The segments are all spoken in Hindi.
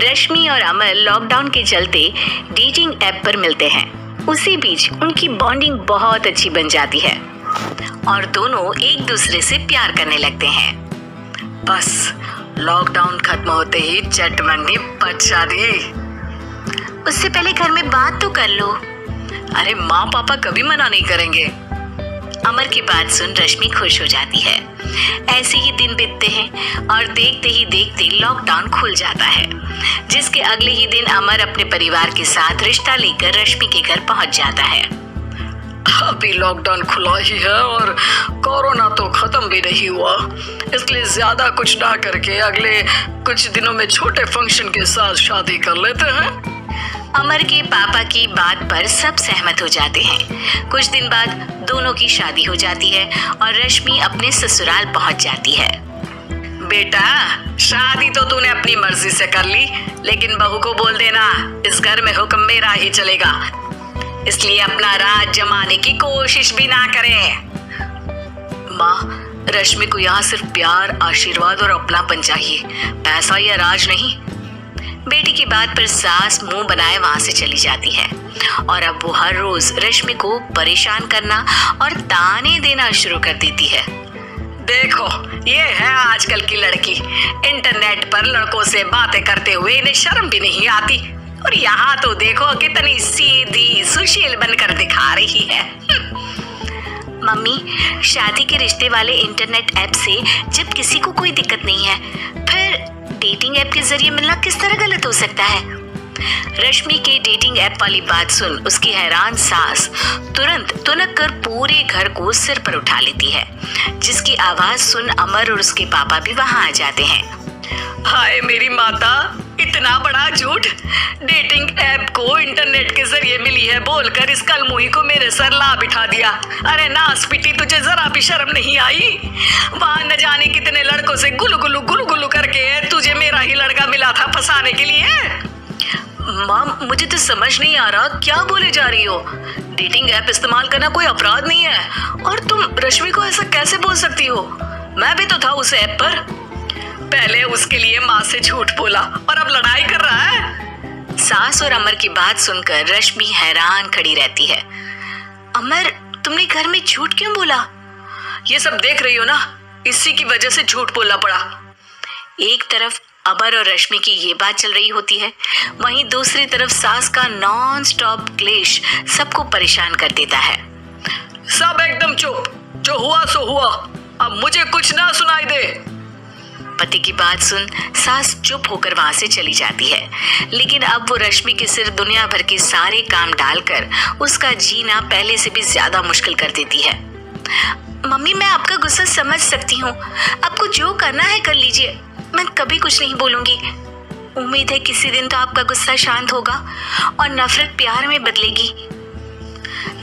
रश्मि और अमर लॉकडाउन के चलते डेटिंग ऐप पर मिलते हैं। उसी बीच उनकी बॉन्डिंग बहुत अच्छी बन जाती है और दोनों एक दूसरे से प्यार करने लगते हैं। बस लॉकडाउन खत्म होते ही चटमंडी पट शादी। उससे पहले घर में बात तो कर लो। अरे माँ पापा कभी मना नहीं करेंगे। अमर की बात सुन रश्मि खुश हो जाती है। ऐसे ही दिन बीतते हैं और देखते ही देखते लॉकडाउन खुल जाता है, जिसके अगले ही दिन अमर अपने परिवार के साथ रिश्ता लेकर रश्मि के घर पहुंच जाता है। अभी लॉकडाउन खुला ही है और कोरोना तो खत्म भी नहीं हुआ, इसलिए ज्यादा कुछ ना करके अगले कुछ दिनों में छोटे फंक्शन के साथ शादी कर लेते हैं। अमर के पापा की बात पर सब सहमत हो जाते हैं। कुछ दिन बाद दोनों की शादी हो जाती है और रश्मि अपने ससुराल पहुंच जाती है। बेटा, शादी तो तूने अपनी मर्जी से कर ली, लेकिन बहू को बोल देना इस घर में हुक्म मेरा ही चलेगा, इसलिए अपना राज जमाने की कोशिश भी ना करे। माँ, रश्मि को यहाँ सिर्फ प्यार, आशीर्वाद और अपनापन चाहिए, पैसा या राज नहीं। बेटी की बात पर सास मुंह बनाए वहां से चली जाती है और अब वो हर रोज रश्मि को परेशान करना और ताने देना शुरू कर देती है। देखो, ये है आजकल की लड़की, इंटरनेट पर लड़कों से बातें करते हुए इन्हें शर्म भी नहीं आती, और यहाँ तो देखो कितनी सीधी सुशील बनकर दिखा रही है। मम्मी, शादी के रिश्ते वाले इंटरनेट ऐप से जब किसी को कोई दिक्कत नहीं है, फिर डेटिंग ऐप के जरिए मिलना किस तरह गलत हो सकता है? रश्मि के डेटिंग ऐप वाली बात सुन उसकी हैरान सास तुरंत तुनक कर पूरे घर को सिर पर उठा लेती है, जिसकी आवाज सुन अमर और उसके पापा भी वहां आ जाते हैं। हाय मेरी माता, इतना बड़ा झूठ! डेटिंग ऐप को इंटरनेट के जरिए मिली है बोलकर इस कलमुही को मेरे सर ला बिठा दिया। अरे नास पिटी, तुझे जरा भी शर्म नहीं आई? वहां न जाने कितने लड़कों से गुलू गुलू करके तुझे मेरा ही लड़का मिला था फंसाने के लिए। माँ, मुझे तो समझ नहीं आ रहा क्या बोले जा रही हो। डेटिंग ऐप इस्तेमाल करना कोई अपराध नहीं है, और तुम रश्मि को ऐसा कैसे बोल सकती हो? मैं भी तो था उस ऐप पर। पहले उसके लिए माँ से झूठ बोला और अब लड़ाई कर रहा है। सास और अमर की बात सुनकर रश्मि हैरान खड़ी रहती है। अमर, तुमने घर में झूठ क्यों बोला? ये सब देख रही हो ना, इसी की वजह से झूठ बोलना पड़ा। एक तरफ अमर और रश्मि की ये बात चल रही होती है, वहीं दूसरी तरफ सास का नॉन स्टॉप क्लेश सबको परेशान कर देता है। सब एकदम चुप, जो हुआ सो हुआ, अब मुझे कुछ ना सुनाई दे। पति की बात सुन सास चुप होकर वहां से चली जाती है, लेकिन अब वो रश्मि के सिर दुनिया भर के सारे काम डालकर उसका जीना पहले से भी ज्यादा मुश्किल कर देती है। मम्मी, मैं आपका गुस्सा समझ सकती हूँ, आपको जो करना है कर लीजिए, मैं कभी कुछ नहीं बोलूंगी। उम्मीद है किसी दिन तो आपका गुस्सा शांत होगा और नफरत प्यार में बदलेगी।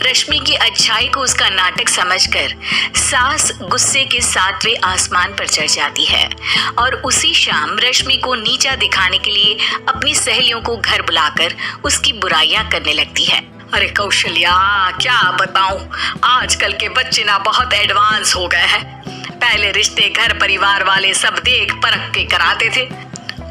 रश्मि की अच्छाई को उसका नाटक समझकर सास गुस्से के 7वें आसमान पर चढ़ जाती है और उसी शाम रश्मि को नीचा दिखाने के लिए अपनी सहेलियों को घर बुलाकर उसकी बुराइयां करने लगती है। अरे कौशल्या, क्या बताऊं, आजकल के बच्चे ना बहुत एडवांस हो गए हैं। पहले रिश्ते घर परिवार वाले सब देख परख के कराते थे,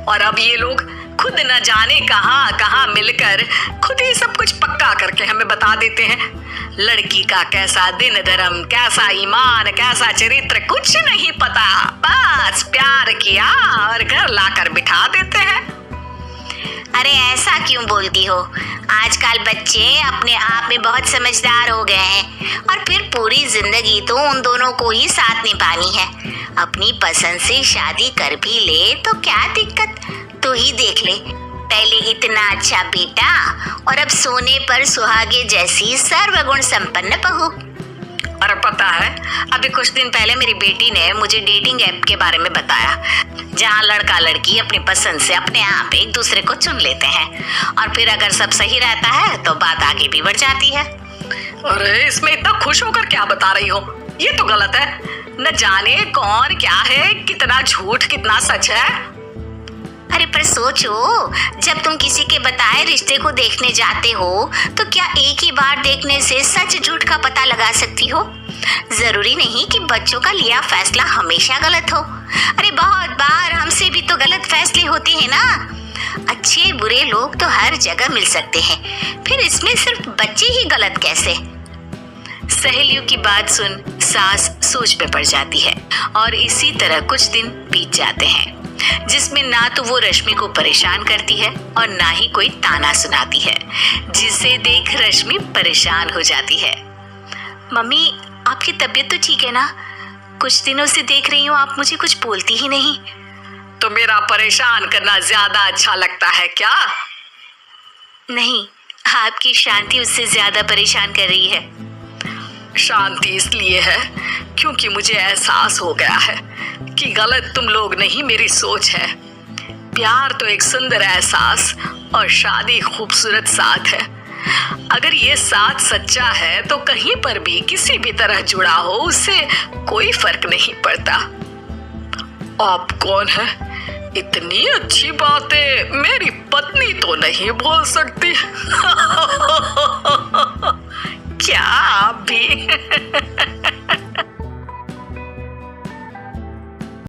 और अब ये लोग खुद न जाने कहां कहां मिलकर खुद ही सब कुछ पक्का करके हमें बता देते हैं। लड़की का कैसा दिन धर्म, कैसा ईमान, कैसा चरित्र कुछ नहीं पता, बस प्यार किया और घर लाकर बिठा देते हैं। अरे ऐसा क्यों बोलती हो? आजकल बच्चे अपने आप में बहुत समझदार हो गए हैं और फिर पूरी जिंदगी तो उन दोनों को ही साथ निभानी है। अपनी पसंद से शादी कर भी ले तो क्या दिक्कत, तू ही देख ले, पहले इतना अच्छा बेटा और अब सोने पर सुहागे जैसी सर्वगुण संपन्न बहू। और पता है, अभी कुछ दिन पहले मेरी बेटी ने मुझे डेटिंग ऐप के बारे में बताया, जहाँ लड़का लड़की अपनी पसंद से अपने आप एक दूसरे को चुन लेते हैं और फिर अगर सब सही रहता है तो बात आगे भी बढ़ जाती है। अरे इसमें इतना खुश होकर क्या बता रही हो? ये तो गलत है। न जाने कौन क्या है, कितना झूठ कितना सच है। अरे पर सोचो, जब तुम किसी के बताए रिश्ते को देखने जाते हो तो क्या एक ही बार देखने से सच झूठ का पता लगा सकती हो? जरूरी नहीं कि बच्चों का लिया फैसला हमेशा गलत हो। अरे बहुत बार हमसे भी तो गलत फैसले होते हैं ना। अच्छे बुरे लोग तो हर जगह मिल सकते हैं, फिर इसमें सिर्फ बच्चे ही गलत कैसे? सहेलियों की बात सुन सास सोच में पड़ जाती है और इसी तरह कुछ दिन बीत जाते हैं जिसमें ना तो वो रश्मि को परेशान करती है और ना ही कोई ताना सुनाती है, जिसे देख रश्मि परेशान हो जाती है। मम्मी, आपकी तबीयत तो ठीक है ना? कुछ दिनों से देख रही हूँ आप मुझे कुछ बोलती ही नहीं। तो मेरा परेशान करना ज्यादा अच्छा लगता है क्या? नहीं, आपकी शांति उससे ज्यादा परेशान कर रही है। शांति इसलिए है क्योंकि मुझे एहसास हो गया है कि गलत तुम लोग नहीं, मेरी सोच है। प्यार तो एक सुंदर एहसास और शादी खूबसूरत साथ है। अगर ये साथ सच्चा है तो कहीं पर भी किसी भी तरह जुड़ा हो उससे कोई फर्क नहीं पड़ता। आप कौन है? इतनी अच्छी बातें मेरी पत्नी तो नहीं बोल सकती।